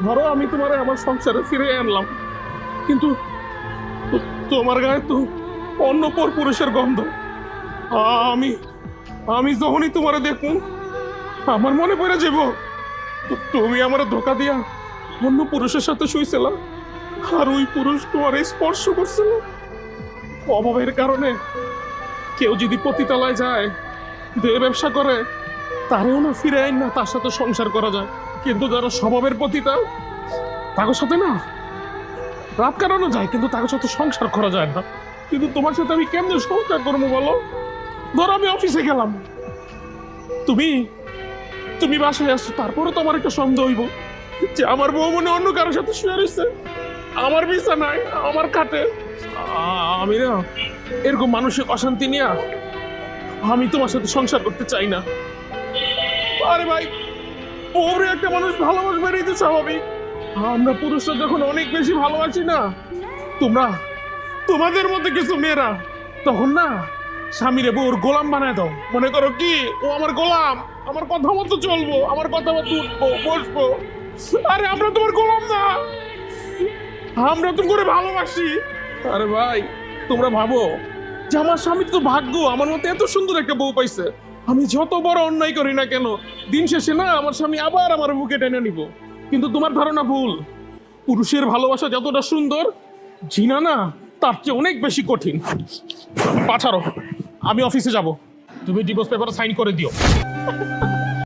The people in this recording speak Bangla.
ধরো আমি তোমারে আমার সংসারে ফিরে আনলাম, কিন্তু তোমার গায়ে তো অন্য পর পুরুষের গন্ধ। আমি আমি যখনই তোমারে দেখুন আমার মনে পড়ে যাব তুমি আমার ধোকা দিয়া অন্য পুরুষের সাথে শুইছিল, আর ওই পুরুষ তোমার স্পর্শ করছিল। অভাবের কারণে কেউ যদি পতিতালয় যায়, দেহ ব্যবসা করে, তারেও না ফিরে আইন না তার সাথে সংসার করা যায়, কিন্তু যারা স্বভাবের পতিতা তাদের সাথে না রাত কাটানো যায়, কিন্তু তাদের সাথে সংসার করা যায় না। কিন্তু তোমার সাথে আমি কেমনে সংসার করবো বলো? ধরো আমি অফিসে গেলাম, তুমি তুমি বাসায় আসছো, তারপরে তোমার একটা সন্দেহ হইব যে আমার বউ মনে অন্য কারোর সাথে শুয়ে রয়েছে আমার বিছানায়, আমার খাটে। আমি না এরকম মানসিক অশান্তি নিয়ে আমি তোমার সাথে সংসার করতে চাই না। আরে ভাই, ওরে একটা মানুষ ভালোবাসবে, এটাই তো স্বাভাবিক। আমরা পুরুষরা যখন অনেক বেশি ভালোবাসি না, তোমরা তোমাদের মধ্যে কিছু মেয়েরা তখন না স্বামীরে বউর গোলাম বানায় দাও। মনে করো কি ও আমার গোলাম, আমার কথা মতো চলবো, আমার কথা মতো উঠবো বসবো। আরে আমরা তোমার গোলাম না, আমরা তো করে ভালোবাসি। আরে ভাই, তোমরা ভাবো যে আমার স্বামীর তো ভাগ্য আমার মতো এত সুন্দর একটা বউ পাইছে। আমি যত বড় অন্যায় করি না কেন, দিন শেষে না আমার স্বামী আবার আমার বুকে টেনে নিব। কিন্তু তোমার ধারণা ভুল। পুরুষের ভালোবাসা যতটা সুন্দর, জিনা না তার চেয়ে অনেক বেশি কঠিন। পাছাড়ো, আমি অফিসে যাব, তুমি ডিভোর্স পেপার সাইন করে দিও।